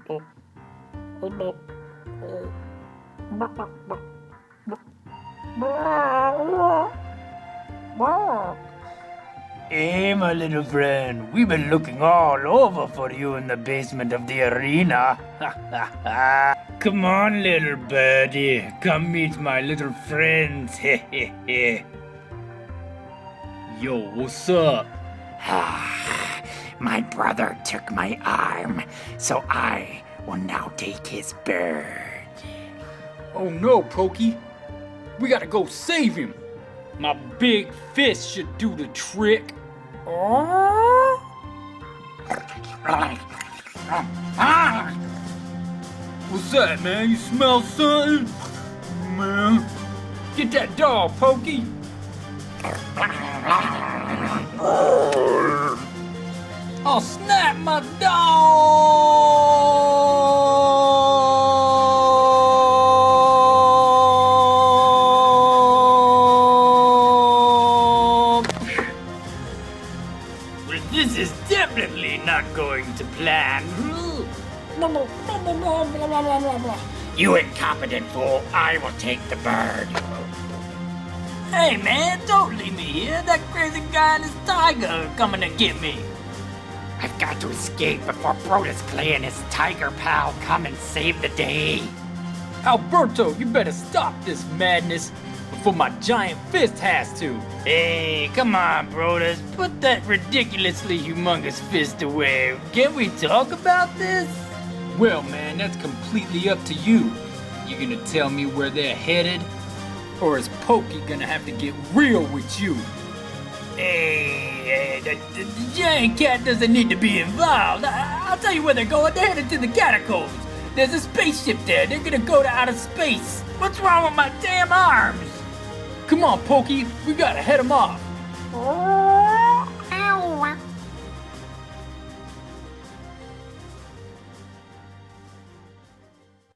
Hey, my little friend, we've been looking all over for you in the basement of the arena. Come on, little birdie, come meet my little friends. Yo, what's up? My brother took my arm, so I will now take his bird. Oh no, Pokey. We gotta go save him. My big fist should do the trick. What's that, man? You smell something? Man, get that dog, Pokey. Oh, snap, my dog! Well, this is definitely not going to plan. You incompetent fool, I will take the bird. Hey, man, don't leave me here. That crazy guy and his tiger are coming to get me. I've got to escape before Brodus Clay and his tiger pal come and save the day. Alberto, you better stop this madness before my giant fist has to. Hey, come on, Brodus. Put that ridiculously humongous fist away. Can we talk about this? Well, man, that's completely up to you. You gonna tell me where they're headed? Or is Pokey gonna have to get real with you? Hey, the giant cat doesn't need to be involved. I'll tell you where they're going. They're headed to the catacombs. There's a spaceship there. They're gonna go to outer space. What's wrong with my damn arms? Come on, Pokey, we gotta head him off.